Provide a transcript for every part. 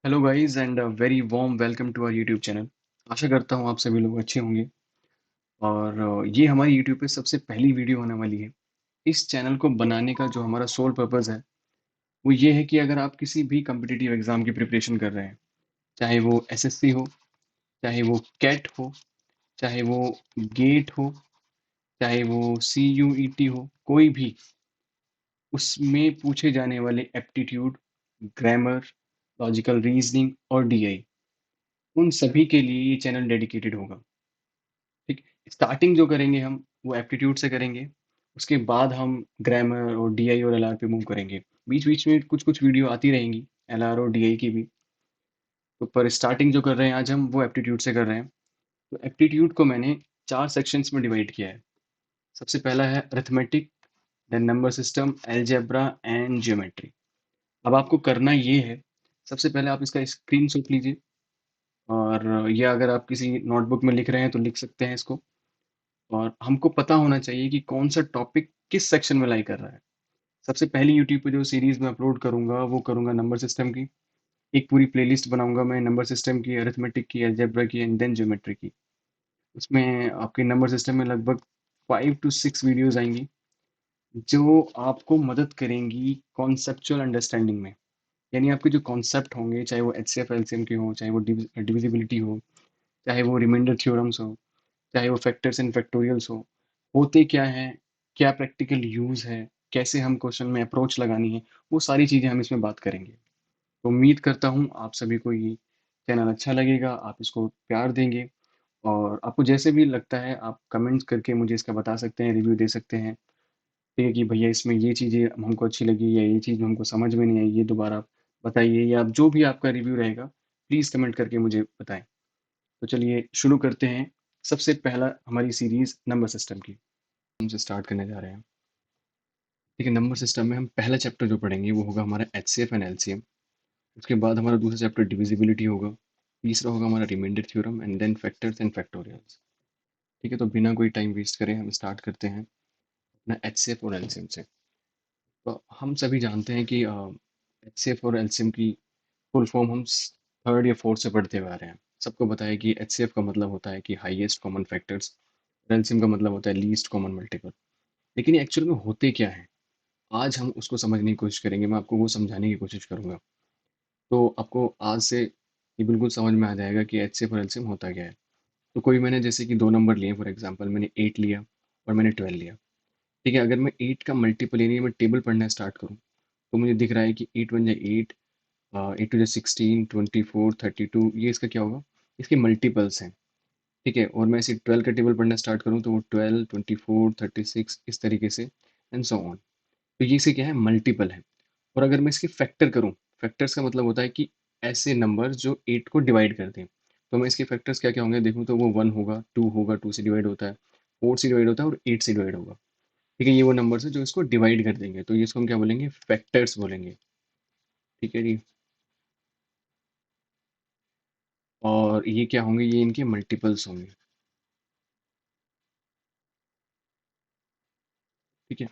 Hello guys and very warm welcome to our YouTube channel. आशा करता हूँ आप सभी लोग अच्छे होंगे और ये हमारी यूट्यूब पे सबसे पहली वीडियो होने वाली है। इस चैनल को बनाने का जो हमारा सोल पर्पस है वो ये है कि अगर आप किसी भी कम्पिटिटिव एग्जाम की प्रिपरेशन कर रहे हैं, चाहे वो एसएससी हो, चाहे वो कैट हो, चाहे वो गेट हो, चाहे वो सीयूईटी हो, कोई भी उसमें पूछे जाने वाले एप्टीट्यूड, ग्रामर, लॉजिकल रीजनिंग और डीआई, उन सभी के लिए ये चैनल डेडिकेटेड होगा। ठीक, स्टार्टिंग जो करेंगे हम वो एप्टीट्यूड से करेंगे। उसके बाद हम ग्रामर और डीआई और एलआर पे मूव करेंगे। बीच बीच में कुछ कुछ वीडियो आती रहेंगी एलआर और डीआई की भी। तो पर स्टार्टिंग जो कर रहे हैं आज हम वो एप्टीट्यूड से कर रहे हैं। तो एप्टीट्यूड को मैंने चार सेक्शंस में डिवाइड किया है। सबसे पहला है arithmetic, then number system, algebra and geometry. अब आपको करना ये है, सबसे पहले आप इसका स्क्रीनशॉट लीजिए और ये अगर आप किसी नोटबुक में लिख रहे हैं तो लिख सकते हैं इसको। और हमको पता होना चाहिए कि कौन सा टॉपिक किस सेक्शन में लाई कर रहा है। सबसे पहली यूट्यूब पे जो सीरीज मैं अपलोड करूंगा वो करूंगा नंबर सिस्टम की। एक पूरी प्लेलिस्ट बनाऊंगा मैं नंबर सिस्टम की, अरिथमेटिक की, अलजेब्रा की एंड देन ज्योमेट्री की। उसमें आपके नंबर सिस्टम में लगभग 5 to 6 वीडियोस आएंगी जो आपको मदद करेंगी कॉन्सेप्चुअल अंडरस्टैंडिंग में। यानी आपके जो कॉन्सेप्ट होंगे, चाहे वो H C F L C M के हो, चाहे वो डिविजिबिलिटी हो, चाहे वो रिमाइंडर थ्योरम्स हो, चाहे वो फैक्टर्स एंड फैक्टोरियल्स हो, होते क्या हैं, क्या प्रैक्टिकल यूज़ है, कैसे हम क्वेश्चन में अप्रोच लगानी है, वो सारी चीज़ें हम इसमें बात करेंगे। तो उम्मीद करता हूँ आप सभी को ये चैनल अच्छा लगेगा, आप इसको प्यार देंगे। और आपको जैसे भी लगता है आप कमेंट्स करके मुझे इसका बता सकते हैं, रिव्यू दे सकते हैं। ठीक है कि भैया इसमें ये चीज़ें हमको अच्छी लगी या ये चीज़ हमको समझ में नहीं आई, ये दोबारा बताइए, या जो भी आपका रिव्यू रहेगा प्लीज़ कमेंट करके मुझे बताएं। तो चलिए शुरू करते हैं। सबसे पहला हमारी सीरीज़ नंबर सिस्टम की हमसे स्टार्ट करने जा रहे हैं। ठीक है, नंबर सिस्टम में हम पहला चैप्टर जो पढ़ेंगे वो होगा हमारा H C F and L C M. उसके बाद हमारा दूसरा चैप्टर डिविजिबिलिटी होगा। तीसरा होगा हमारा remainder theorem and then factors and factorials. ठीक है, तो बिना कोई टाइम वेस्ट करें हम स्टार्ट करते हैं अपना एच सी एफ और एल सी एम से। तो हम सभी जानते हैं कि एच सी एफ और एल सी एम की फुल फॉर्म हम थर्ड या फोर्थ से पढ़ते हुए आ रहे हैं। सबको पता है कि एच सी एफ का मतलब होता है कि highest common factors, L C M का मतलब होता है लीस्ट कॉमन मल्टीपल। लेकिन ये एक्चुअल में होते क्या है, आज हम उसको समझने की कोशिश करेंगे। मैं आपको वो समझाने की कोशिश करूंगा। तो आपको आज से ये बिल्कुल समझ में आ जाएगा कि एच सी एफ और एल सी एम होता क्या है। तो कोई मैंने जैसे कि दो नंबर लिए, फॉर एग्जांपल मैंने 8 लिया और मैंने 12 लिया। ठीक है, अगर मैं 8 का मल्टीपल यानी मैं टेबल पढ़ना स्टार्ट करूँ तो मुझे दिख रहा है कि 8 वन जा 8, 8 टू जा 16, 24, 32, ये इसका क्या होगा, इसके मल्टीपल्स हैं। ठीक है, और मैं इसे 12 का टेबल पढ़ना स्टार्ट करूँ तो वो 12, 24, 36 इस तरीके से एंड सो ऑन। तो ये इसके क्या है, मल्टीपल है। और अगर मैं इसके फैक्टर करूँ, फैक्टर्स का मतलब होता है कि ऐसे नंबर जो 8 को डिवाइड करते हैं। तो मैं इसके फैक्टर्स क्या क्या होंगे देखूँ तो वो 1 होगा, 2 होगा, 2 से डिवाइड होता है, 4 से डिवाइड होता है और 8 से डिवाइड होगा। ठीक है, ये वो नंबर्स है जो इसको डिवाइड कर देंगे, तो ये इसको हम क्या बोलेंगे, फैक्टर्स बोलेंगे। ठीक है जी। और ये क्या होंगे, ये इनके मल्टीपल्स होंगे। ठीक है,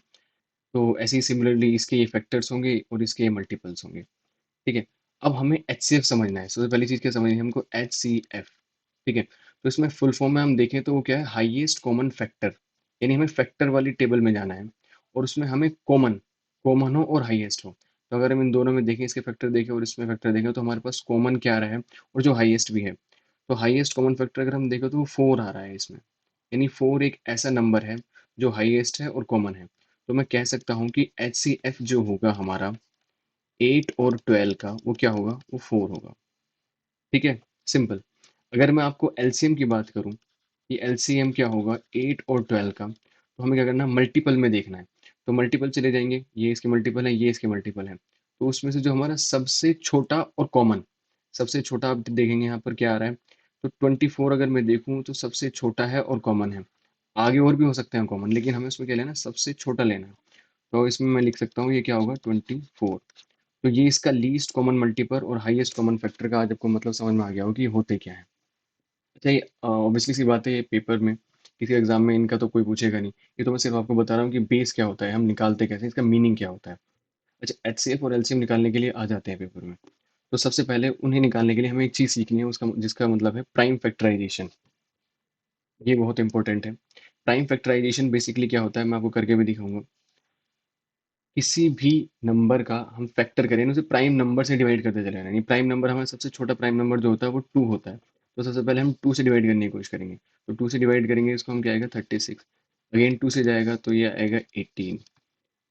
तो ऐसे ही सिमिलरली इसके ये फैक्टर्स होंगे और इसके ये मल्टीपल्स होंगे। ठीक है, अब हमें एच सी एफ समझना है। सबसे पहली चीज़ क्या समझनी है हमको, एच सी एफ। ठीक है, तो इसमें फुल फॉर्म में हम देखें तो वो क्या है, हाईएस्ट कॉमन फैक्टर। यानी हमें फैक्टर वाली टेबल में जाना है और उसमें हमें कॉमन, कॉमन हो और हाईएस्ट हो। तो अगर हम इन दोनों में देखें, इसके फैक्टर देखें और इसमें फैक्टर देखें, तो हमारे पास कॉमन क्या आ रहा है और जो हाईएस्ट भी है। तो हाईएस्ट कॉमन फैक्टर अगर हम देखें तो वो 4 आ रहा है इसमें। यानी 4 एक ऐसा नंबर है जो हाईएस्ट है और कॉमन है। तो मैं कह सकता हूँ कि एच सी एफ जो होगा हमारा 8 और 12 का, वो क्या होगा, वो 4 होगा। ठीक है, सिंपल। अगर मैं आपको एलसीएम की बात करूं कि एलसीएम क्या होगा 8 और 12 का, तो हमें क्या करना है, मल्टीपल में देखना है। तो मल्टीपल चले जाएंगे, ये इसके मल्टीपल है, ये इसके मल्टीपल है। तो उसमें से जो हमारा सबसे छोटा और कॉमन, सबसे छोटा आप देखेंगे यहाँ पर क्या आ रहा है, तो 24 अगर मैं देखूं तो सबसे छोटा है और कॉमन है। आगे और भी हो सकते हैं कॉमन, लेकिन हमें उसमें क्या लेना है, सबसे छोटा लेना है। तो इसमें मैं लिख सकता हूँ ये क्या होगा, 24। तो ये इसका लीस्ट कॉमन मल्टीपल और हाईएस्ट कॉमन फैक्टर का आज आपको मतलब समझ में आ गया हो कि ये होते क्या है। अच्छा, ये ऑब्वियसली सी बात है, ये पेपर में किसी एग्जाम में इनका तो कोई पूछेगा नहीं। ये तो मैं सिर्फ आपको बता रहा हूँ कि बेस क्या होता है, हम निकालते कैसे हैं, इसका मीनिंग क्या होता है। अच्छा, एचसीएफ और एलसीएम निकालने के लिए आ जाते हैं पेपर में। तो सबसे पहले उन्हें निकालने के लिए हमें एक चीज़ सीखनी है, उसका जिसका मतलब है प्राइम फैक्टराइजेशन। ये बहुत इंपॉर्टेंट है। प्राइम फैक्टराइजेशन बेसिकली क्या होता है, मैं आपको करके भी दिखाऊंगा। किसी भी नंबर का हम फैक्टर करें ना, उसे प्राइम नंबर से डिवाइड करते चले जाना। यानी प्राइम नंबर, हमारा सबसे छोटा प्राइम नंबर जो होता है वो 2 होता है। तो सबसे पहले हम 2 से डिवाइड करने की कोशिश करेंगे। तो 2 से डिवाइड करेंगे, इसको हम क्या आएगा 36। अगेन 2 से जाएगा तो ये आएगा 18।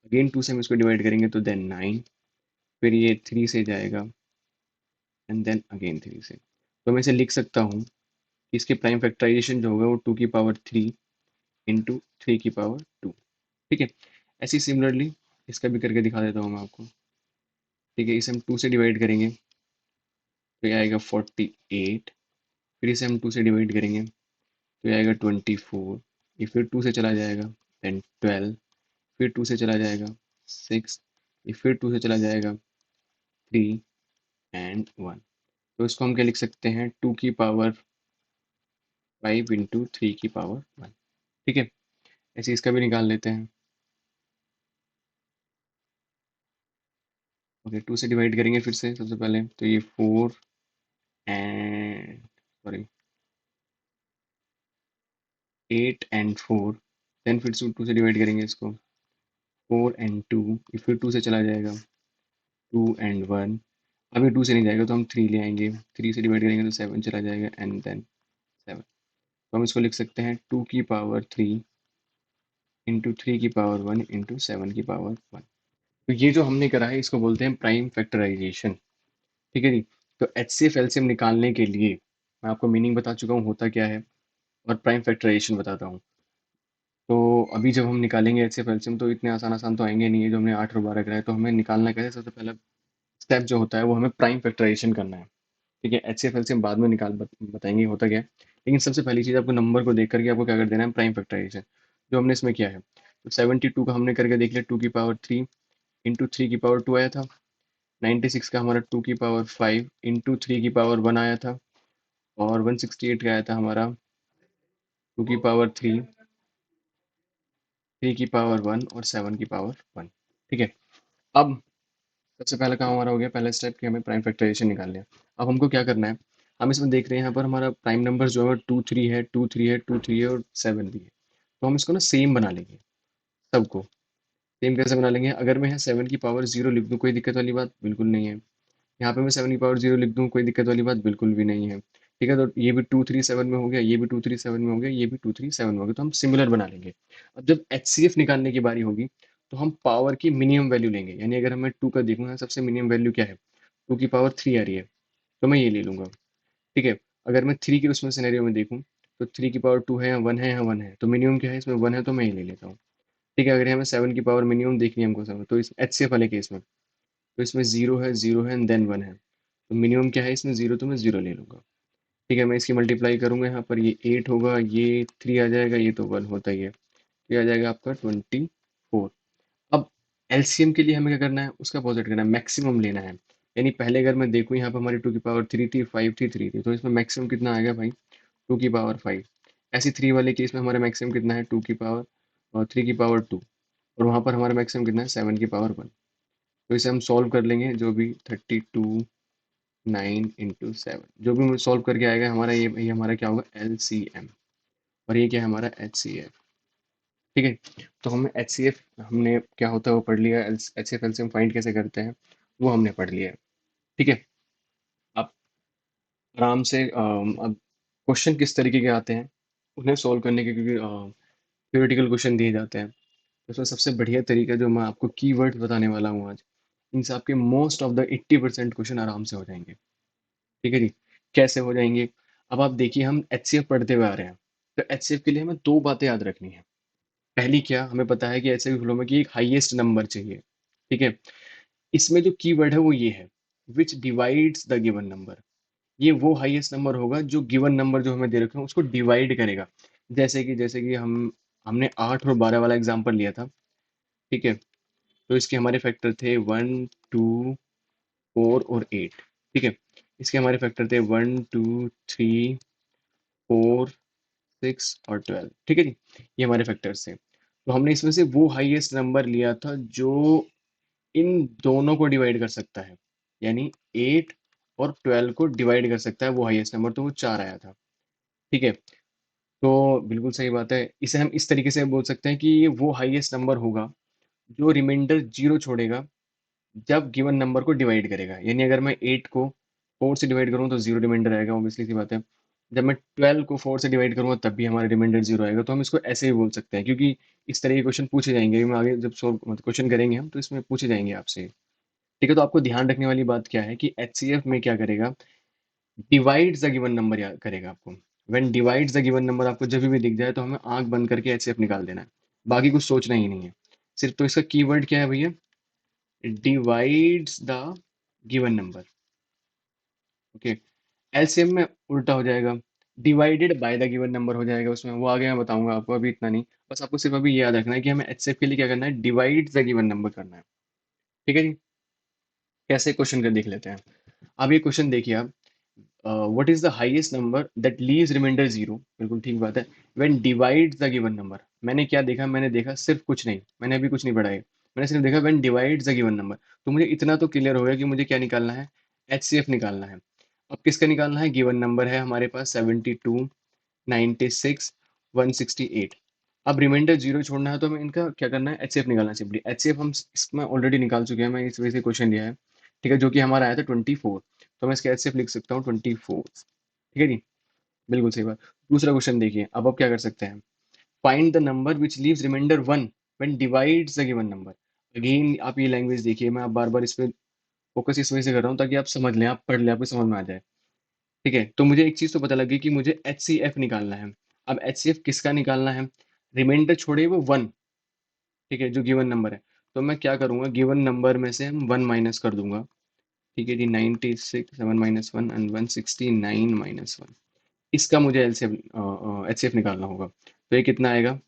अगेन 2 से हम इसको डिवाइड करेंगे तो देन 9। फिर ये 3 से जाएगा एंड देन अगेन 3 से। तो मैं इसे लिख सकता हूँ कि इसके प्राइम फैक्टराइजेशन जो होगा वो 2 की पावर 3 इंटू 3 की पावर 2। ठीक है। ऐसे ही सिमिलरली इसका भी करके दिखा देता हूँ मैं आपको। ठीक है, इसे हम 2 से डिवाइड करेंगे तो ये आएगा 48। फिर इसे हम 2 से डिवाइड करेंगे तो ये आएगा 24। ये फिर 2 से चला जाएगा देन 12। फिर 2 से चला जाएगा 6। ये फिर 2 से चला जाएगा 3 एंड 1। तो इसको हम क्या लिख सकते हैं, 2 की पावर 5 इंटू 3 की पावर 1। ठीक है। ऐसे इसका भी निकाल लेते हैं। ओके, 2 से डिवाइड करेंगे फिर से सबसे पहले तो ये 4 एंड सॉरी 8 एंड 4। देन फिर से 2 से डिवाइड करेंगे इसको, 4 एंड 2। ये फिर 2 से चला जाएगा 2 एंड 1। अभी 2 से नहीं जाएगा तो हम 3 ले आएंगे। 3 से डिवाइड करेंगे तो 7 चला जाएगा एंड देन 7। तो हम इसको लिख सकते हैं 2 की पावर 3 इंटू 3 की पावर 1 इंटू 7 की पावर 1। तो ये जो हमने करा है इसको बोलते हैं प्राइम फैक्टराइजेशन। ठीक है जी। तो एच सी एफ एलसीएम निकालने के लिए मैं आपको मीनिंग बता चुका हूँ होता क्या है, और प्राइम फैक्टराइजेशन बताता हूँ। तो अभी जब हम निकालेंगे एच सी एफ एलसीएम तो इतने आसान आसान तो आएंगे नहीं है, जो हमने 8 और 12 कराया। तो हमें निकालना कैसे, सबसे पहला स्टेप जो होता है वो हमें प्राइम फैक्टराइजेशन करना है। ठीक है, एच सी एफ एलसीएम बाद में बताएंगे होता क्या है। लेकिन सबसे पहली चीज़, आपको नंबर को देख करके आपको क्या कर देना है, प्राइम फैक्टराइजेशन। जो हमने इसमें किया है, तो 72 का हमने करके देख लिया, 2 की पावर 3 इंटू 3 की पावर 2 आया था। 96 का हमारा 2 की पावर 5 इंटू 3 की पावर 1 आया था। और 168 का आया था हमारा 2 की पावर 3, 3 की पावर 1 और 7 की पावर 1। ठीक है। अब सबसे पहला काम हमारा हो गया, पहला स्टेप कि हमें प्राइम फैक्टराइजेशन निकालना है। अब हमको क्या करना है, हम इसमें देख रहे हैं यहाँ पर हमारा प्राइम नंबर जो है 2 3 है, 2 3 है, 2 3 है और 7 भी है। तो हम इसको ना सेम बना लेंगे सबको। सेम कैसे बना लेंगे, अगर मैं यहाँ 7 की पावर 0 लिख दूँ कोई दिक्कत वाली बात बिल्कुल नहीं है। यहाँ पे मैं 7 की पावर 0 लिख दूँ कोई दिक्कत वाली बात बिल्कुल भी नहीं है। ठीक है, तो ये भी 2 3 7 में हो गया, ये भी 2 3 7 में हो गया, ये भी 2 3 7 में हो गया। तो हम सिमिलर बना लेंगे। अब जब एच सी एफ निकालने की बारी होगी तो हम पावर की मिनिमम वैल्यू लेंगे। यानी अगर मैं 2 का देखूँ यहाँ सबसे मिनिमम वैल्यू क्या है, 2 की पावर 3 आ रही है, तो मैं ये ले लूंगा। ठीक है। अगर मैं 3 के उसमें सिनेरियो में देखूँ तो 3 की पावर 2 है, यहाँ 1 है, यहाँ 1 है, तो मिनिमम क्या है इसमें 1 है, तो मैं ये ले लेता हूँ। ठीक है। अगर हमें 7 की पावर मिनिमम देखनी है हमको सब, तो इस एच सी एफ वाले केस में तो इसमें 0 है एंड देन 1 है, तो मिनिमम क्या है इसमें 0, तो मैं 0 ले लूंगा। ठीक है, मैं इसकी मल्टीप्लाई करूंगा, यहाँ पर ये 8 होगा, ये 3 आ जाएगा, ये तो 1 होता ही है। ये आ जाएगा आपका 24। अब एलसीएम के लिए हमें क्या करना है, उसका अपोजिट करना है, मैक्सिमम लेना है। यानी पहले अगर मैं देखूँ यहाँ पर हमारी 2 की पावर 3 थी, 5 थी, 3 थी, तो इसमें मैक्सिमम कितना आएगा भाई, 2 की पावर 5। ऐसे 3 वाले केस में हमारा मैक्सिमम कितना है, 2 की पावर 3 की पावर 2। और वहाँ पर हमारा मैक्सिमम कितना है, 7 की पावर 1। तो इसे हम सॉल्व कर लेंगे, जो भी 32 9 इंटू 7 जो भी सॉल्व करके आएगा हमारा, ये हमारा क्या होगा, एल सी एम। और ये क्या है हमारा एच सी एफ। ठीक है। तो हमें एच सी एफ, हमने क्या होता है वो पढ़ लिया, H C F LCM find कैसे करते हैं वो हमने पढ़ लिया है। ठीक है। अब आराम से अब क्वेश्चन किस तरीके के आते हैं उन्हें सॉल्व करने के, क्योंकि थ्योरेटिकल क्वेश्चन दिए जाते हैं। तो उसमें सबसे बढ़िया तरीका जो मैं आपको कीवर्ड्स बताने वाला हूँ आज, इनसे आपके मोस्ट ऑफ द 80% क्वेश्चन आराम से हो जाएंगे। ठीक है जी। कैसे हो जाएंगे, अब आप देखिए, हम एच सी एफ पढ़ते हुए आ रहे हैं। तो एच सी एफ के लिए हमें दो बातें याद रखनी है। पहली क्या, हमें पता है कि एच सी एफ फ्लो में कि एक हाईएस्ट नंबर चाहिए। ठीक है। इसमें जो कीवर्ड है वो ये है, विच डिवाइड्स द गिवन नंबर। ये वो हाईएस्ट नंबर होगा जो गिवन नंबर जो हमें दे रखे हैं उसको डिवाइड करेगा। जैसे कि हमने 8 और 12 वाला एग्जांपल लिया था। ठीक है। तो इसके हमारे फैक्टर थे 1 2 4 और 8। ठीक है। इसके हमारे फैक्टर थे 1 2 3 4 6 और 12। ठीक है जी। ये हमारे फैक्टर्स थे। तो हमने इसमें से वो हाईएस्ट नंबर लिया था जो इन दोनों को डिवाइड कर सकता है, यानी 8 और 12 को डिवाइड कर सकता है वो हाईएस्ट नंबर, तो वो 4 आया था। ठीक है, तो बिल्कुल सही बात है। इसे हम इस तरीके से बोल सकते हैं कि ये वो हाईएस्ट नंबर होगा जो रिमाइंडर 0 छोड़ेगा जब गिवन नंबर को डिवाइड करेगा। यानी अगर मैं 8 को 4 से डिवाइड करूँ तो 0 रिमाइंडर आएगा, ऑब्वियसली सी बात है। जब मैं 12 को 4 से डिवाइड करूँगा तब भी हमारा रिमाइंडर 0 आएगा। तो हम इसको ऐसे ही बोल सकते हैं, क्योंकि इस तरह के क्वेश्चन पूछे जाएंगे। हम आगे जब सोल्व मतलब क्वेश्चन करेंगे हम, तो इसमें पूछे जाएंगे आपसे। ठीक है, तो आपको ध्यान रखने वाली बात क्या है कि एचसीएफ में क्या करेगा, डिवाइड्स द गिवन नंबर याद करेगा आपको। When divides the given number आपको जब भी दिख जाए तो हमें आंख बंद करके एचसीएफ निकाल देना है, बाकी कुछ सोचना ही नहीं है सिर्फ। तो इसका कीवर्ड क्या है भैया, divides the given number. Okay, LCM में उल्टा हो जाएगा, divided by the given number हो जाएगा उसमें, वो आगे मैं बताऊंगा आपको, अभी इतना नहीं। बस आपको सिर्फ अभी याद रखना है कि हमें एचसीएफ के लिए क्या करना है, डिवाइड द गिवन नंबर करना है। ठीक है जी, कैसे क्वेश्चन कर देख लेते हैं। अब ये क्वेश्चन देखिए आप, what is the highest number that leaves remainder zero, बिल्कुल ठीक बात है। When divides the given number, मैंने क्या देखा, मैंने देखा सिर्फ कुछ नहीं, मैंने अभी कुछ नहीं पढ़ा है, मैंने सिर्फ देखा when divides the given number. तो मुझे इतना तो क्लियर हो गया कि मुझे क्या निकालना है, एचसीएफ निकालना है। अब किसका निकालना है, गिवन नंबर है हमारे पास 72, 96, 168। अब रिमाइंडर जीरो छोड़ना है तो हमें इनका क्या करना है, एचसीएफ निकालना है। सिंपली एचसीएफ हम इसमें ऑलरेडी निकाल चुके हैं, मैं इस वजह से क्वेश्चन लिया है। ठीक है, जो कि हमारा आया था 24, तो मैं इसका एचसीएफ लिख सकता हूँ 24। ठीक है जी, बिल्कुल सही बात। दूसरा क्वेश्चन देखिए, अब आप क्या कर सकते हैं, find the number which leaves remainder 1 when divides the given number. Again आप ये लैंग्वेज देखिए, मैं आप बार बार इस पे फोकस इस वजह से कर रहा हूँ ताकि आप समझ लें, आप पढ़ लें, आपको समझ में आ जाए। ठीक है, तो मुझे एक चीज तो पता लगी कि मुझे एच सी एफ निकालना है। अब एच सी एफ किसका निकालना है, रिमाइंडर छोड़े वो 1। ठीक है, जो गिवन नंबर है, तो मैं क्या करूंगा, गिवन नंबर में से हम 1 माइनस कर दूंगा। ठीक है जी, 96, 7 - 1 एंड 169 -1, इसका मुझे L C F H C F निकालना होगा। तो ये कितना आएगा,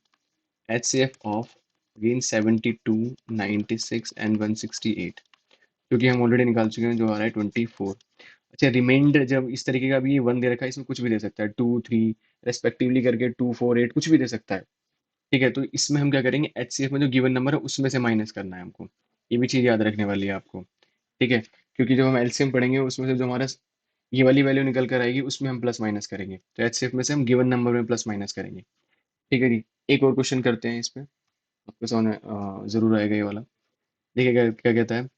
H C F of again 72, 96 and 168, क्योंकि हम ऑलरेडी निकाल चुके हैं, जो आ रहा है 24। अच्छा, रिमाइंडर जब इस तरीके का भी ये 1 दे रखा है, इसमें कुछ भी दे सकता है, 2, 3 रेस्पेक्टिवली करके, 2, 4, 8 कुछ भी दे सकता है। ठीक है, तो इसमें हम क्या करेंगे, एचसीएफ में जो गिवन नंबर है उसमें से माइनस करना है हमको। ये भी चीज़ याद रखने वाली है आपको। ठीक है, क्योंकि जब हम एलसीएम पढ़ेंगे उसमें से जो हमारा ये वाली वैल्यू निकल कर आएगी उसमें हम प्लस माइनस करेंगे, तो एचसीएफ में से हम गिवन नंबर में प्लस माइनस करेंगे। ठीक है जी, एक और क्वेश्चन करते हैं इस पे, आपको समझ में जरूर आएगा ये वाला। देखिए क्या क्या कहता है,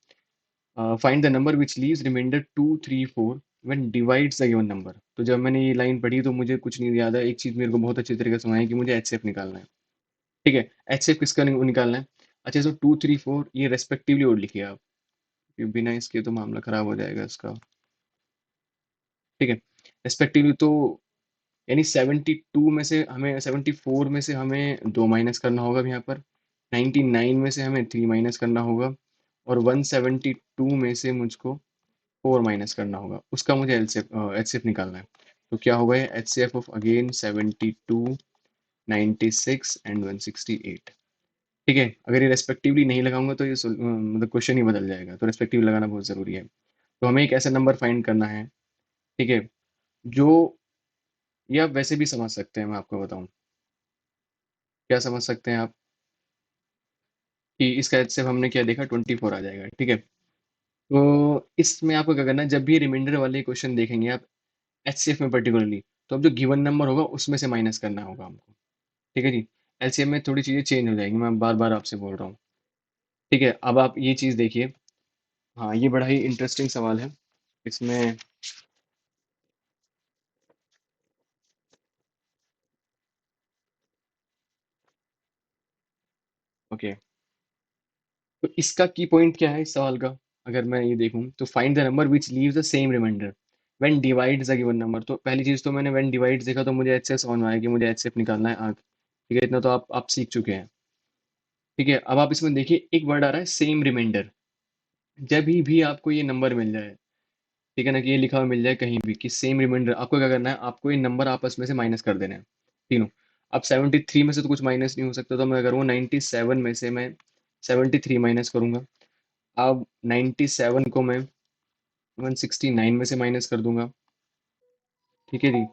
find the number which leaves remainder 2, 3, 4 when divides the given number. तो जब मैंने ये लाइन पढ़ी तो मुझे कुछ नहीं याद है, एक चीज मेरे को बहुत अच्छी तरीके से समझ आई कि मुझे एचसीएफ निकालना है। ठीक है, एचसीएफ किसका निकालना है। अच्छा, तो 2, 3, 4 ये रेस्पेक्टिवली और लिखिए आप, क्योंकि बिना इसके तो मामला खराब हो जाएगा इसका। ठीक है, रेस्पेक्टिवली तो यानी 72 में से हमें, 74 में से हमें 2 माइनस करना होगा यहाँ पर, 99 में से हमें 3 माइनस करना होगा, और 172 में से मुझको 4 माइनस करना होगा, उसका मुझे एचसीएफ निकालना है। तो क्या होगा, एचसीएफ ऑफ अगेन 72, 96 एंड 168। ठीक है, अगर ये रेस्पेक्टिवली नहीं लगाऊंगा तो ये मतलब क्वेश्चन ही बदल जाएगा, तो रेस्पेक्टिव लगाना बहुत ज़रूरी है। तो हमें एक ऐसा नंबर फाइंड करना है, ठीक है, जो, या वैसे भी समझ सकते हैं, मैं आपको बताऊं क्या समझ सकते हैं आप, कि इसका एचसीएफ हमने क्या देखा, 24 आ जाएगा। ठीक है, तो इसमें आपको क्या करना है, जब भी रिमाइंडर वाले क्वेश्चन देखेंगे आप एचसीएफ में पर्टिकुलरली, तो अब जो गिवन नंबर होगा उसमें से माइनस करना होगा हमको। ठीक है जी, एलसीएम में थोड़ी चीज़ें चेंज हो जाएंगी, मैं बार बार आपसे बोल रहा हूँ। ठीक है, अब आप ये चीज़ देखिए, हाँ ये बड़ा ही इंटरेस्टिंग सवाल है इसमें। ओके, तो इसका की पॉइंट क्या है इस सवाल का, अगर मैं ये देखूं तो find the number which leaves the same remainder when divides the given number. तो पहली चीज़ तो मैंने व्हेन डिवाइड्स देखा तो मुझे एचसीएफ समझ में आया कि मुझे एचसीएफ निकालना है आग। ठीक है, इतना तो आप सीख चुके हैं। ठीक है, अब आप इसमें देखिए एक वर्ड आ रहा है सेम रिमाइंडर। जब भी आपको ये नंबर मिल जाए, ठीक है ना, कि ये लिखा हुआ मिल जाए कहीं भी कि सेम रिमाइंडर, आपको क्या करना है, आपको ये नंबर आपस में से माइनस कर देना है तीनों। अब 73 में से तो कुछ माइनस नहीं हो सकता, तो मैं करूँगा 97 में से मैं 73 माइनस करूंगा। अब 97 को मैं 169 में से माइनस कर दूंगा। ठीक है जी,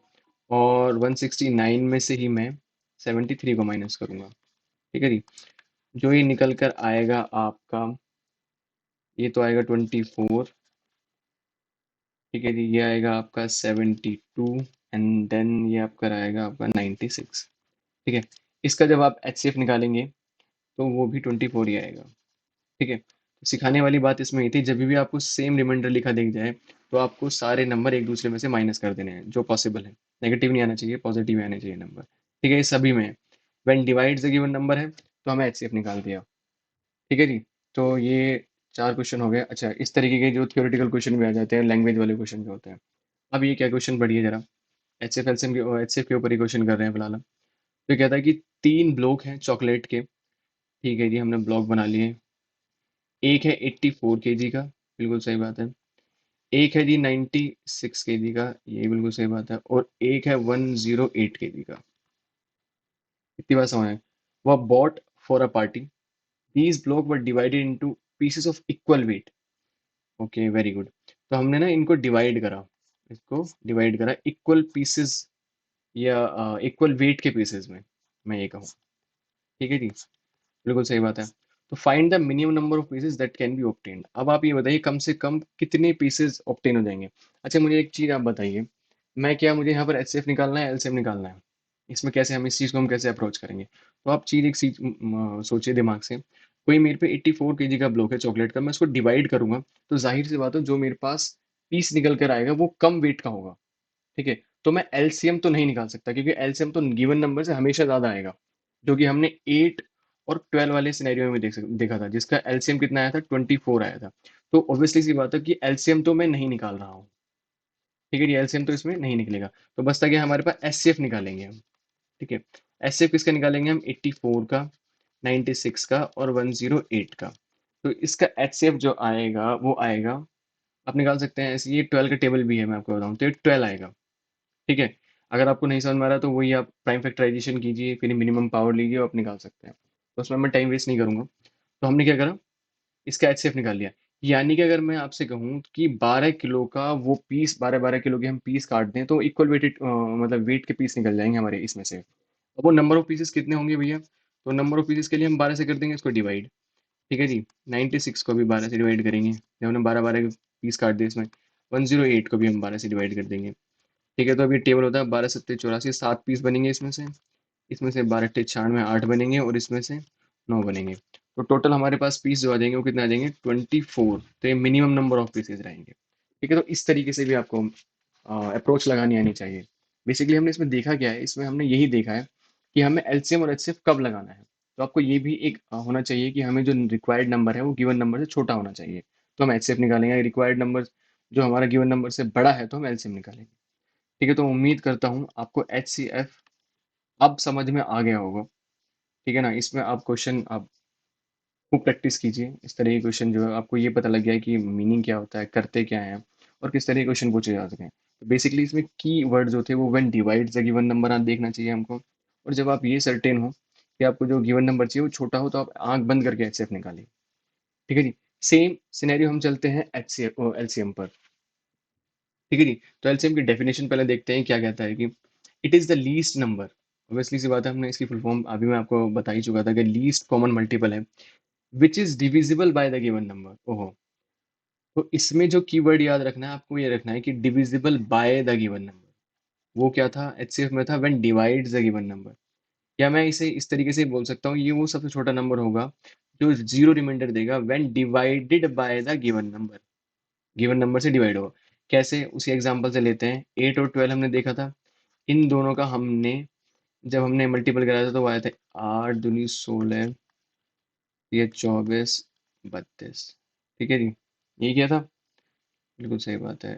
और 169 में से ही मैं 73 को माइनस करूंगा। ठीक है जी, जो ये निकल कर आएगा आपका, ये तो आएगा 24, ठीक है जी, ये आएगा आपका 72 एंड देन ये आपका आएगा आपका 96। ठीक है, इसका जब आप HCF निकालेंगे तो वो भी 24 ही आएगा। ठीक है, तो सिखाने वाली बात इसमें ये थी, जब भी आपको सेम रिमाइंडर लिखा दिख जाए तो आपको सारे नंबर एक दूसरे में से माइनस कर देने हैं जो पॉसिबल है। नेगेटिव नहीं आना चाहिए, पॉजिटिव ही आने चाहिए नंबर। ठीक है, ये सभी में है। When divides the given number है तो हमें HCF निकाल दिया। ठीक है जी, तो ये 4 क्वेश्चन हो गए। अच्छा, इस तरीके के जो थियोरेटिकल क्वेश्चन भी आ जाते हैं, लैंग्वेज वाले क्वेश्चन जो होते हैं। अब ये क्या क्वेश्चन पढ़िए जरा। HCF के ऊपर ही क्वेश्चन कर रहे हैं फिलहाल हम। तो ये कहता है कि 3 ब्लॉक हैं चॉकलेट के। ठीक है जी, हमने ब्लॉक बना लिए। एक है 84 kg का, बिल्कुल सही बात है। एक है जी 96 kg का, ये बिल्कुल सही बात है। और एक है 108 kg का। इतनी बात समझ में? वह bought for a party, these block were divided into pieces of equal weight. Okay, very good. तो हमने ना इनको डिवाइड करा, इसको डिवाइड करा इक्वल पीसेस या इक्वल वेट के पीसेस में, मैं ये कहूँ। ठीक है जी, बिल्कुल सही बात है। तो find the minimum number of pieces that can be obtained. अब आप ये बताइए कम से कम कितने पीसेस ऑब्टेन हो जाएंगे। अच्छा, मुझे एक चीज़ आप बताइए, मैं क्या मुझे यहाँ पर HCF निकालना है, LCM निकालना है? इसमें कैसे हम इस चीज़ को हम कैसे अप्रोच करेंगे? तो आप चीज़ एक चीज सोचिए दिमाग से। कोई मेरे पे 84 kg का ब्लॉक है चॉकलेट का, मैं उसको डिवाइड करूंगा तो जाहिर सी बात है जो मेरे पास पीस निकल कर आएगा वो कम वेट का होगा। ठीक है, तो मैं LCM तो नहीं निकाल सकता क्योंकि LCM तो गिवन नंबर से हमेशा ज्यादा आएगा, जो कि हमने 8 और 12 वाले सिनेरियो में देखा था, जिसका LCM कितना आया था, 24 आया था। तो ऑब्वियसली सी बात है कि LCM तो मैं नहीं निकाल रहा हूँ। ठीक है, ये LCM तो इसमें नहीं निकलेगा। तो बस कि हमारे पास HCF निकालेंगे हम। ठीक है, HCF किसका निकालेंगे हम, 84 का, 96 का और 108 का। तो इसका HCF जो आएगा वो आएगा, आप निकाल सकते हैं ऐसे, ये 12 का टेबल भी है, मैं आपको बताऊँ तो ये 12 आएगा। ठीक है, अगर आपको नहीं समझ में आ रहा तो वही आप प्राइम फैक्टराइजेशन कीजिए, फिर मिनिमम पावर लीजिए और आप निकाल सकते हैं। तो उसमें मैं टाइम वेस्ट नहीं करूंगा। तो हमने क्या करा, इसका HCF निकाल लिया। यानी कि अगर मैं आपसे कहूँ कि 12 किलो का वो पीस, 12-12 किलो के हम पीस काट दें तो इक्वल वेटेड मतलब वेट के पीस निकल जाएंगे हमारे इसमें से। अब वो नंबर ऑफ पीसेस कितने होंगे भैया, तो नंबर ऑफ पीसेस के लिए हम 12 से कर देंगे इसको डिवाइड। ठीक है जी, 96 को भी 12 से डिवाइड करेंगे, जब हमने 12-12 पीस काट दिए इसमें। 108 को भी हम 12 से डिवाइड कर देंगे। ठीक है, तो अभी टेबल होता है 12 सत्ते 84, 7 पीस बनेंगे इसमें से। इसमें से 12 अट्ठे 96, 8 बनेंगे और इसमें से 9 बनेंगे। तो टोटल हमारे पास पीस जो आ जाएंगे वो कितने आ जाएंगे, 24। तो ये मिनिमम नंबर ऑफ पीसेज रहेंगे। ठीक है, तो इस तरीके से भी आपको अप्रोच लगानी आनी चाहिए। बेसिकली हमने इसमें देखा क्या है, इसमें हमने यही देखा है कि हमें LCM और HCF कब लगाना है। तो आपको ये भी एक होना चाहिए कि हमें जो रिक्वायर्ड नंबर है वो गिवन नंबर से छोटा होना चाहिए, तो हम HCF निकालेंगे। रिक्वायर्ड नंबर जो हमारा गिवन नंबर से बड़ा है तो हम LCM निकालेंगे। ठीक है, तो उम्मीद करता हूँ आपको HCF अब समझ में आ गया होगा। ठीक है ना, इसमें आप क्वेश्चन आप खूब प्रैक्टिस कीजिए। इस तरह के क्वेश्चन जो है आपको ये पता लग गया है कि मीनिंग क्या होता है, करते क्या हैं और किस तरह के क्वेश्चन पूछे जा सकें। तो बेसिकली इसमें की वर्ड जो थे वो when divide the given number आप देखना चाहिए हमको। और जब आप ये सर्टेन हो कि आपको जो गिवन नंबर चाहिए वो छोटा हो तो आप आंख बंद करके HCF निकालिए। ठीक है जी, सेम सिनेरियो हम चलते हैं HCF LCM पर। ठीक है जी, तो LCM की डेफिनेशन पहले देखते हैं क्या कहता है कि it is the least number. Obviously सी बात है, हमने इसकी फुल फॉर्म अभी मैं आपको बता ही चुका था कि लीस्ट कॉमन मल्टीपल है which is divisible by the given number. ओहो, तो इसमें जो कीवर्ड याद रखना है आपको, ये रखना है कि divisible by the given number. वो क्या था, HCF में था when divides the given number. या मैं इसे इस तरीके से बोल सकता हूँ, ये वो सबसे छोटा नंबर होगा जो जीरो रिमाइंडर देगा when divided by the given number. Given number से डिवाइड होगा। कैसे, उसी एग्जांपल से लेते हैं, 8 और 12 हमने देखा था। इन दोनों का हमने जब हमने मल्टीपल कराया था तो वो आया था 8 दूनी 16, ये 24 32। ठीक है जी, ये क्या था, बिल्कुल सही बात है।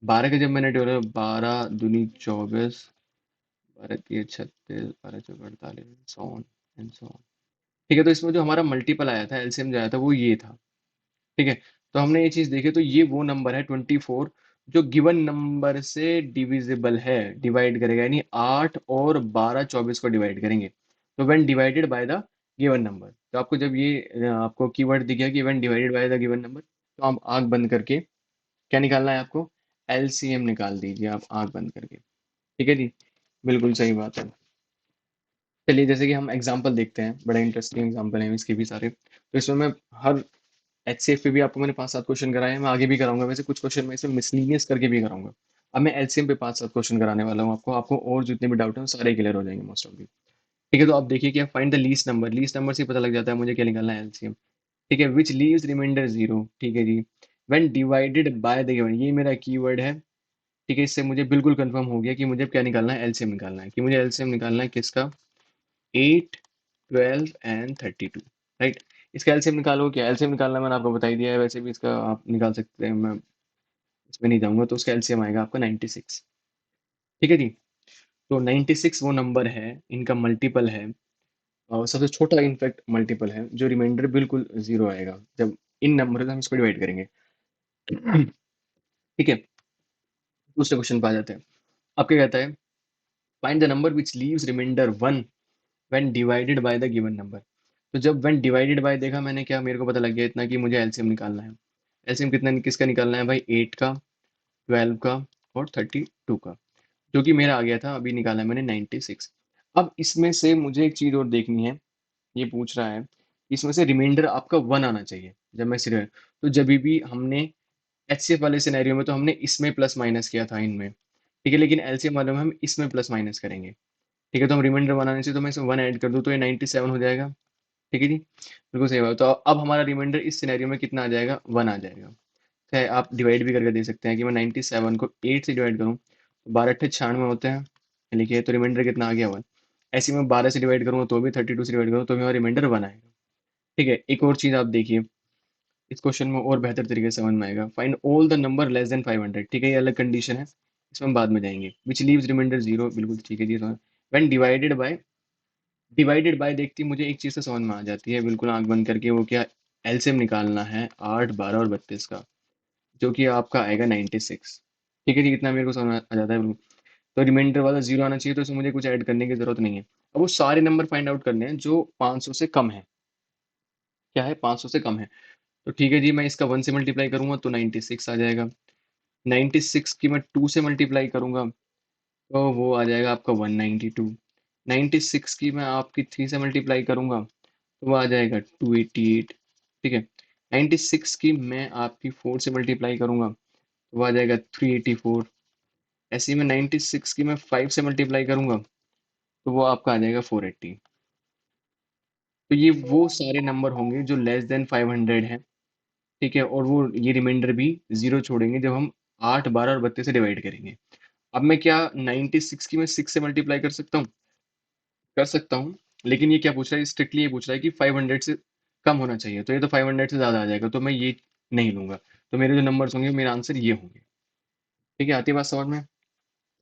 12 का जब मैंने डोला, 12 दूनी 24, 12 तिया 36, 12 चौक 48, so on and so on. ठीक है, तो इसमें जो हमारा मल्टीपल आया था, LCM जो आया था वो ये था। ठीक है, तो हमने ये चीज देखी, तो ये वो नंबर है 24 जो गिवन नंबर से डिविजिबल है, डिवाइड करेगा, यानी 8 और 12 24 को डिवाइड करेंगे। तो when divided by the given number, तो आपको जब ये आपको कीवर्ड दिख गया कि when divided by the given number, तो आप आंख बंद करके क्या निकालना है आपको, LCM निकाल दीजिए आप आंख बंद करके। ठीक है जी, बिल्कुल सही बात है। चलिए, जैसे कि हम एग्जाम्पल देखते हैं, बड़ा इंटरेस्टिंग एग्जाम्पल है इसके भी सारे। तो इसमें मैं हर एचसीएफ पे भी आपको मैंने 5-7 क्वेश्चन कराए हैं, मैं आगे भी कराऊंगा। वैसे कुछ क्वेश्चन मैं इसमें मिसलिनियस करके भी कराऊंगा। अब मैं एलसीएम पे 5-7 क्वेश्चन कराने वाला हूँ आपको आपको और जितने भी डाउट हैं वो सारे क्लियर हो जाएंगे मोस्ट ऑफ भी। ठीक है, तो आप देखिए कि फाइंड द लीस्ट नंबर से ही पता लग जाता है मुझे क्या निकालना है एलसीएम। ठीक है, विच लीव्स रिमाइंडर जीरो। ठीक है जी, when divided by the given, ये मेरा कीवर्ड है। ठीक है, इससे मुझे बिल्कुल कंफर्म हो गया कि मुझे क्या निकालना है, एलसीएम निकालना है। कि मुझे एलसीएम निकालना है किसका, 8, 12 एंड 32। राइट, इसका एलसीएम निकालो। क्या एलसीएम निकालना है मैंने आपको बता ही दिया है, वैसे भी इसका आप निकाल सकते हैं, मैं इसमें नहीं जाऊंगा। तो उसका एलसीएम आएगा आपका 96। ठीक है जी, तो 96 वो नंबर है, इनका मल्टीपल है, और सबसे छोटा इनफैक्ट मल्टीपल है, जो रिमाइंडर बिल्कुल जीरो आएगा जब इन नंबर से हम इसको डिवाइड करेंगे। ठीक है, दूसरे क्वेश्चन पे आ जाते हैं। अब क्या कहता है, find the number which leaves remainder 1 when divided by the given number. तो जब व्हेन डिवाइडेड बाय देखा मैंने, क्या मेरे को पता लग गया इतना कि मुझे एलसीएम निकालना है। एलसीएम कितना किसका निकालना है भाई, 8 का, 12 का और 32 का, जो कि मेरा आ गया था, अभी निकाला है मैंने 96। अब इसमें से मुझे एक चीज और देखनी है, ये पूछ रहा है इसमें से रिमाइंडर आपका 1 आना चाहिए जब मैं सिरे। तो जब भी हमने एचसीएफ वाले सिनेरियो में तो हमने इसमें प्लस माइनस किया था इनमें। ठीक है, लेकिन एलसीएम वाले में हम इसमें प्लस माइनस करेंगे। ठीक है, तो हम रिमाइंडर बनाने से तो मैं इसमें 1 ऐड कर दूं तो ये 97 हो जाएगा। ठीक है जी, बिल्कुल सही बात। तो अब हमारा रिमाइंडर इस सिनेरियो में कितना आ जाएगा, 1 आ जाएगा। चाहे आप डिवाइड भी करके दे सकते हैं कि मैं 97 को 8 से डिवाइड करूँ तो 12 अट्ठे 96 होते हैं, लिखिए, तो रिमाइंडर कितना आ गया, 1। ऐसे ही मैं 12 से डिवाइड करूँगा तो भी, 32 से डिवाइड करूँ तो भी हमारा रिमाइंडर 1 आएगा। ठीक है, एक और चीज़ आप देखिए, इस क्वेश्चन में और बेहतर तरीके से समझ में आएगा। Find all the number less than 500। ठीक है, ये अलग कंडीशन है, इसमें हम बाद में जाएंगे। विच लीव्स रिमाइंडर जीरो, बिल्कुल ठीक है जी। व्हेन डिवाइडेड बाय देखती मुझे एक चीज़ से समझ में आ जाती है, बिल्कुल आंख बंद करके, वो क्या, एलसीएम निकालना है 8, 12 और 32 का, जो कि आपका आएगा 96। ठीक है जी, इतना मेरे को समझ में आ जाता है बिल्कुल। तो रिमाइंडर वाला जीरो आना चाहिए, तो इसमें मुझे कुछ ऐड करने की जरूरत नहीं है। अब वो सारे नंबर फाइंड आउट करने हैं जो 500 से कम है। क्या है, 500 से कम है। तो ठीक है जी, मैं इसका 1 से मल्टीप्लाई करूंगा तो 96 आ जाएगा। 96 की मैं 2 से मल्टीप्लाई करूंगा तो वो आ जाएगा आपका 192। 96 की मैं आपकी 3 से मल्टीप्लाई करूंगा तो वो आ जाएगा 288। ठीक है, 96 की मैं आपकी 4 से मल्टीप्लाई करूंगा तो वो आ जाएगा 384। ऐसे ही मैं 96 की मैं 5 से मल्टीप्लाई करूंगा तो वो आपका आ जाएगा 480। तो ये वो सारे नंबर होंगे जो लेस देन 500 है। ठीक है, और वो ये रिमाइंडर भी जीरो छोड़ेंगे जब हम 8, 12 और 32 से डिवाइड करेंगे। अब मैं क्या 96 की मैं 6 से मल्टीप्लाई कर सकता हूँ, कर सकता हूँ, लेकिन ये क्या पूछ रहा है, स्ट्रिक्टली ये पूछ रहा है कि 500 से कम होना चाहिए, तो ये तो 500 से ज़्यादा आ जाएगा, तो मैं ये नहीं लूंगा। तो मेरे जो नंबर्स होंगे मेरा आंसर ये होंगे। ठीक है, आती है बात समझ में।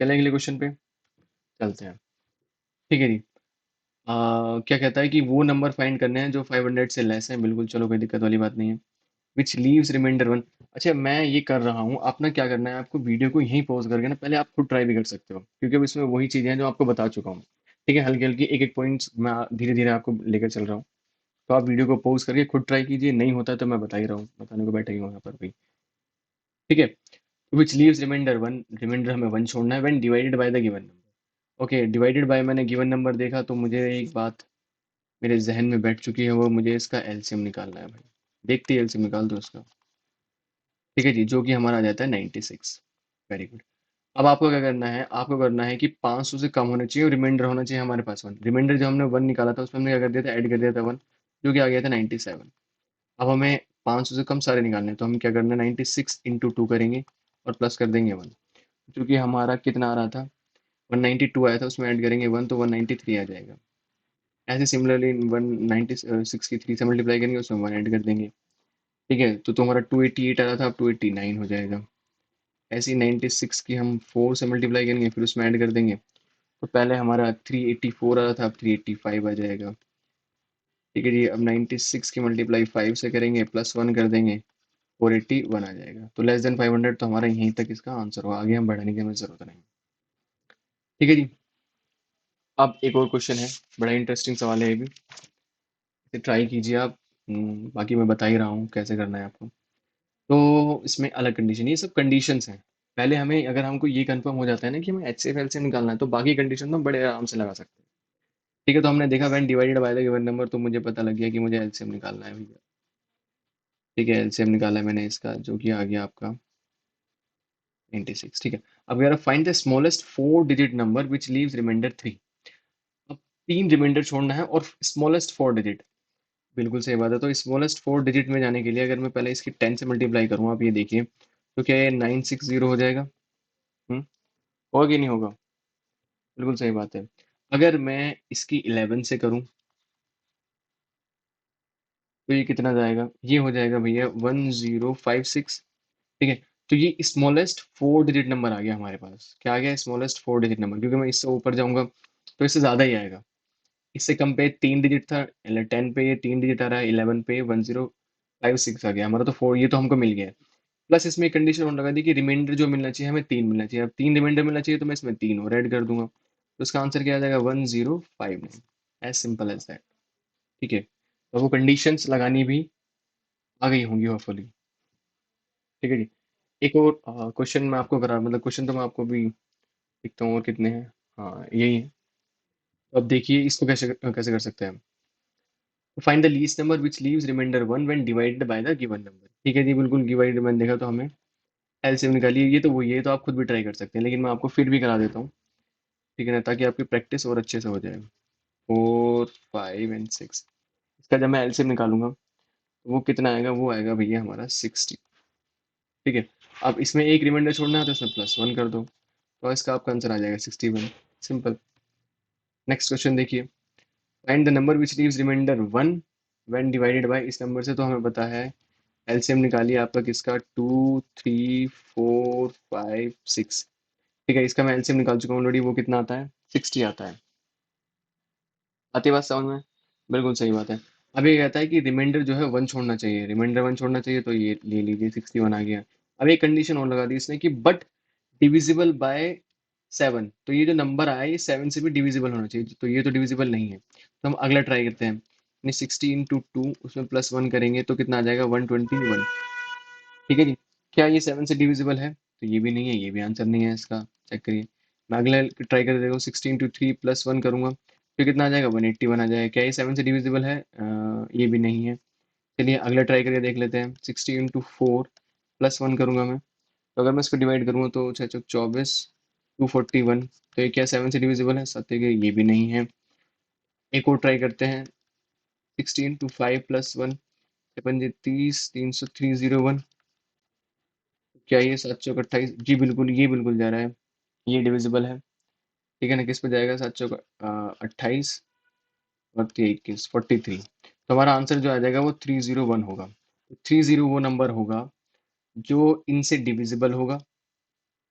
चलें अगले क्वेश्चन पे चलते हैं। ठीक है जी, क्या कहता है कि वो नंबर फाइंड करने हैं जो 500 से लेस है। बिल्कुल, चलो कोई दिक्कत वाली बात नहीं है। Which leaves remainder 1। अच्छा, मैं ये कर रहा हूँ, आप ना क्या करना है, आपको वीडियो को यहीं पॉज करके ना पहले आप खुद ट्राई भी कर सकते हो, क्योंकि अब इसमें वही चीज़ें हैं जो आपको बता चुका हूँ। ठीक है, हल्की हल्की एक एक पॉइंट्स मैं धीरे धीरे आपको लेकर चल रहा हूँ। तो आप वीडियो को पॉज करके खुद ट्राई कीजिए, नहीं होता है तो मैं बता ही रहा हूँ, बताने को बैठा ही हूँ यहाँ पर भी। ठीक है, विच लीव्स रिमाइंडर 1, रिमाइंडर हमें 1 छोड़ना है when divided by the given number. Okay, divided by मैंने गिवन नंबर देखा तो मुझे एक बात मेरे जहन में बैठ चुकी है, वो मुझे इसका एलसीएम निकालना है भाई। देखते ही एलसीएम निकाल दो इसका। ठीक है जी, जो कि हमारा आ जाता है 96। Very good. अब आपको क्या करना है, आपको करना है कि 500 से कम होना चाहिए और रिमाइंडर होना चाहिए हमारे पास 1। रिमाइंडर जो हमने 1 निकाला था उसमें हमने क्या कर दिया था, ऐड कर दिया था 1, जो कि आ गया था 97। अब हमें 500 से कम सारे निकालने हैं, तो हम क्या करना है, 96 इंटू 2 करेंगे और प्लस कर देंगे 1, जो कि हमारा कितना आ रहा था, 192 आया था, उसमें ऐड करेंगे 1 तो 193 आ जाएगा। ऐसे सिमिलरली 196 की 3 से मल्टीप्लाई करेंगे, उसमें 1 ऐड कर देंगे। ठीक है, तो तुम्हारा 288 आ रहा था, अब 289 हो जाएगा। ऐसे ही 96 की हम 4 से मल्टीप्लाई करेंगे, फिर उसमें ऐड कर देंगे, तो पहले हमारा 384 आ रहा था, अब 385 आ जाएगा। ठीक है जी, अब 96 की मल्टीप्लाई 5 से करेंगे, प्लस 1 कर देंगे, 481 आ जाएगा। तो लेस देन 500, तो हमारा यहीं तक इसका आंसर होगा, आगे हम बढ़ाने की हमें जरूरत नहीं। ठीक है जी, अब एक और क्वेश्चन है, बड़ा इंटरेस्टिंग सवाल है ये भी, इसे ट्राई कीजिए आप। बाकी मैं बता ही रहा हूँ कैसे करना है आपको। तो इसमें अलग कंडीशन, ये सब कंडीशंस हैं। पहले हमें, अगर हमको ये कंफर्म हो जाता है ना कि हमें एच सी एफ एल से निकालना है, तो बाकी कंडीशन तो हम बड़े आराम से लगा सकते हैं। ठीक है, तो हमने देखा when divided by the given number, तो मुझे पता लग गया कि मुझे एलसीएम निकालना है भैया। ठीक है, एलसीएम निकाला है मैंने इसका, जो कि आ गया आपका 96। ठीक है, अब यार find the smallest 4 digit number which leaves remainder 3। अब 3 रिमाइंडर छोड़ना है और स्मॉलेस्ट 4 डिजिट। बिल्कुल सही बात है। तो स्मॉलेस्ट 4 डिजिट में जाने के लिए अगर मैं पहले इसकी 10 से मल्टीप्लाई करूँ, आप ये देखिए, तो क्या ये 960 हो जाएगा? होगा कि नहीं होगा? बिल्कुल सही बात है। अगर मैं इसकी 11 से करूँ, तो ये कितना जाएगा? ये हो जाएगा भैया 1056। ठीक है, तो ये स्मॉलेस्ट 4 डिजिट नंबर आ गया हमारे पास। क्या आ गया? स्मॉलेस्ट 4 डिजिट नंबर, क्योंकि मैं इससे ऊपर जाऊंगा तो इससे ज़्यादा ही आएगा। इससे कम पे 3 डिजिट था, 10 पे ये 3 डिजिट आ रहा है, 11 पे 1056 आ गया हमारा। तो 4 ये तो हमको मिल गया है। प्लस इसमें एक कंडीशन और लगा दी कि रिमाइंडर जो मिलना चाहिए हमें 3 मिलना चाहिए। अब 3 रिमाइंडर मिलना चाहिए तो मैं इसमें 3 और ऐड कर दूंगा, तो इसका आंसर क्या आ जाएगा? 1059। As simple as that. ठीक है, तो वो कंडीशंस लगानी भी आ गई होंगी होपफुली। ठीक है जी। एक और क्वेश्चन मैं आपको करा, मतलब क्वेश्चन तो मैं आपको भी देखता हूँ और कितने हैं। हाँ, यही है। तो अब देखिए इसको कैसे कैसे कर सकते हैं हम। Find the least number which leaves remainder 1 when divided by the given number. ठीक है जी, बिल्कुल डिवाइड मैंने देखा तो हमें एलसीएम निकालिए। ये तो वही है, ये तो आप खुद भी ट्राई कर सकते हैं, लेकिन मैं आपको फिर भी करा देता हूँ। ठीक है ना, ताकि आपकी प्रैक्टिस और अच्छे से हो जाए। 4 5 एंड 6, इसका जब मैं एलसीएम निकालूंगा तो वो कितना आएगा? वो आएगा भैया हमारा 60। ठीक है, अब इसमें एक रिमाइंडर छोड़ना है तो इसमें +1 कर दो, तो इसका आपका आंसर आ जाएगा 61। सिंपल। नेक्स्ट क्वेश्चन देखिए। Find the number which leaves remainder 1 when divided by. इस नंबर से तो हमें पता है, एलसीएम निकालिए आपका किसका, 2 3 4 5 6। ठीक है, इसका मैं एलसीएम निकाल चुका हूँ ऑलरेडी। वो कितना आता है? 60 आता है। आती बात समझ में? बिल्कुल सही बात है। अब ये कहता है कि रिमाइंडर जो है 1 छोड़ना चाहिए, रिमाइंडर 1 छोड़ना चाहिए, तो ये ले लीजिए 61 आ गया। अब एक कंडीशन और लगा दी इसने कि बट डिविजिबल बाय 7। तो ये जो नंबर आया ये 7 से भी डिविजिबल होना चाहिए, तो ये तो डिविजिबल नहीं है। तो हम अगला ट्राई करते हैं, यानी 60 × 2, उसमें +1 करेंगे तो कितना आ जाएगा? 121। ठीक है जी। क्या ये 7 से डिविजिबल है? तो ये भी नहीं है, ये भी आंसर नहीं है इसका। चेक करिए। मैं अगला ट्राई कर देखता हूँ, 60 × 3 +1 करूंगा तो कितना आ जाएगा? 181 आ जाएगा। क्या ये 7 से डिविजिबल है? ये भी नहीं है। चलिए अगला ट्राई करके देख लेते हैं। 60 × 4 +1 करूंगा मैं, तो अगर मैं इसको डिवाइड करूंगा तो 6 × 24 241। तो ये क्या 7 से डिविजिबल है? सत्य के ये भी नहीं है। एक और ट्राई करते हैं। 60 × 5 +1, 30 301। क्या ये 728? जी बिल्कुल, ये बिल्कुल जा रहा है, ये डिविजिबल है। ठीक है ना, किस पे जाएगा? 728 और 21 43। तो हमारा आंसर जो आ जाएगा वो 301 होगा। 30 वो नंबर होगा जो इनसे डिविजिबल होगा।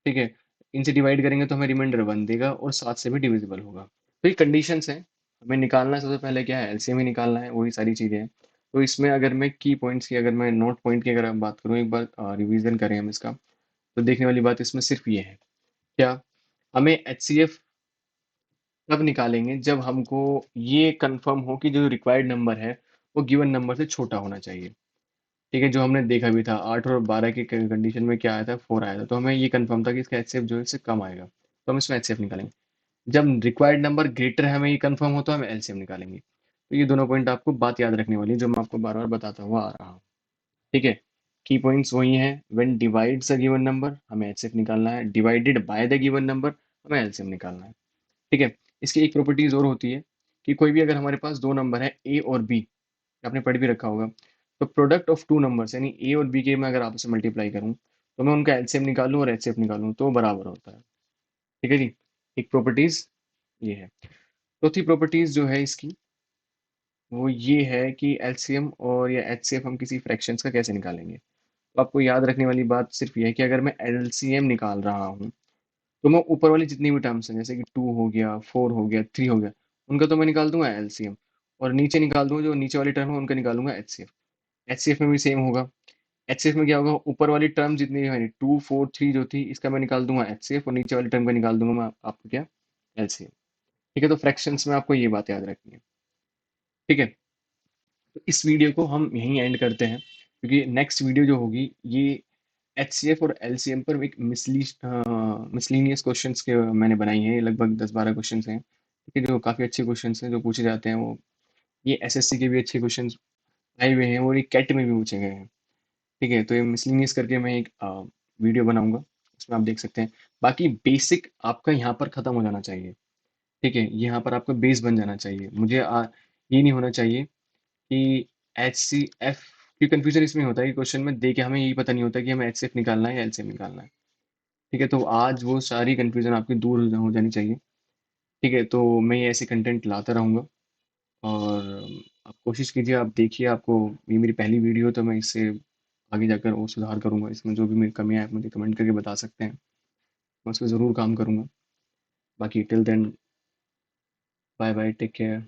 ठीक है, इनसे डिवाइड करेंगे तो हमें रिमाइंडर 1 देगा और 7 से भी डिविजिबल होगा। तो ये कंडीशंस हैं। हमें निकालना है सबसे पहले क्या है? एलसीएम ही निकालना है, वही सारी चीज़ें हैं। तो इसमें अगर मैं की पॉइंट्स की, अगर मैं नोट पॉइंट की अगर हम बात करूँ, एक बार रिवीजन करें हम इसका, तो देखने वाली बात इसमें सिर्फ ये है। क्या? हमें एचसीएफ तब निकालेंगे जब हमको ये कंफर्म हो कि जो रिक्वायर्ड नंबर है वो गिवन नंबर से छोटा होना चाहिए। ठीक है, जो हमने देखा भी था 8 और 12 के कंडीशन में क्या आया था? 4 आया था, तो हमें ये कंफर्म था कि इसका एचसीएफ जो है इससे कम आएगा, तो हम इसमें एचसीएफ निकालेंगे। जब रिक्वायर्ड नंबर ग्रेटर है, हमें ये कंफर्म हो, तो हम एलसीएम निकालेंगे। तो ये दोनों पॉइंट आपको बात याद रखने वाली है, जो मैं आपको बार बार बताता हुआ आ रहा हूँ। ठीक है, की पॉइंट्स वही हैं। When divides a given number हमें एचसीएफ निकालना है, divided by the given number हमें एलसीएम निकालना है। ठीक है, इसकी एक प्रॉपर्टीज और होती है कि कोई भी अगर हमारे पास दो नंबर है ए और बी, आपने पढ़ भी रखा होगा, तो प्रोडक्ट ऑफ टू नंबर्स यानी ए और बी के मैं अगर आपस में मल्टीप्लाई करूं तो मैं उनका एलसीएम निकालूं और एचसीएफ निकालूं तो वो बराबर होता है। ठीक है जी, एक प्रॉपर्टीज ये है। चौथी प्रॉपर्टीज जो है इसकी, वो ये है कि एलसीएम और या एचसीएफ हम किसी फ्रैक्शंस का कैसे निकालेंगे। तो आपको याद रखने वाली बात सिर्फ ये है कि अगर मैं एलसीएम निकाल रहा हूँ तो मैं ऊपर वाली जितनी भी टर्म्स हैं, जैसे कि 2 हो गया, 4 हो गया, 3 हो गया, उनका तो मैं निकाल दूंगा एलसीएम, और नीचे निकाल दूंगा जो नीचे वाली टर्म है उनका निकालूंगा एचसीएफ। एचसीएफ में भी सेम होगा। एचसीएफ में क्या होगा? ऊपर वाली टर्म जितनी है 2 4 3 जो थी, इसका मैं निकाल दूंगा एचसीएफ, और नीचे वाली टर्म का निकाल दूंगा मैं आपको क्या? एलसीएम। ठीक है, तो फ्रैक्शंस में आपको ये बात याद रखनी है। ठीक है, तो इस वीडियो को हम यहीं एंड करते हैं, क्योंकि नेक्स्ट वीडियो जो होगी ये एचसीएफ और एलसीएम पर एक मिसलीनियस क्वेश्चंस के मैंने बनाई है, लगभग 10 12 क्वेश्चंस हैं। ठीक है, जो काफ़ी अच्छे क्वेश्चंस हैं जो पूछे जाते हैं, वो ये एसएससी के भी अच्छे क्वेश्चंस आए हुए हैं और ये कैट में भी पूछे गए हैं। ठीक है? तो ये मिसलेनियस करके मैं एक वीडियो बनाऊँगा, उसमें आप देख सकते हैं। बाकी बेसिक आपका यहाँ पर खत्म हो जाना चाहिए, ठीक है? यहाँ पर आपका बेस बन जाना चाहिए। मुझे ये नहीं होना चाहिए कि एचसीएफ की कन्फ्यूज़न इसमें होता है कि क्वेश्चन में दे के हमें यही पता नहीं होता कि हमें एचसीएफ निकालना है या एलसीएम निकालना है, ठीक है? तो आज वो सारी कन्फ्यूज़न आपकी दूर हो जानी चाहिए, ठीक है? तो मैं ये ऐसे कंटेंट लाता रहूँगा और आप कोशिश कीजिए, आप देखिए, आपको ये मेरी पहली वीडियो, तो मैं इससे आगे जाकर और सुधार करूँगा। इसमें जो भी मेरी कमियाँ हैं, आप मुझे कमेंट करके बता सकते हैं। मैं उस पे ज़रूर काम करूँगा। बाकी till then, bye bye, take care.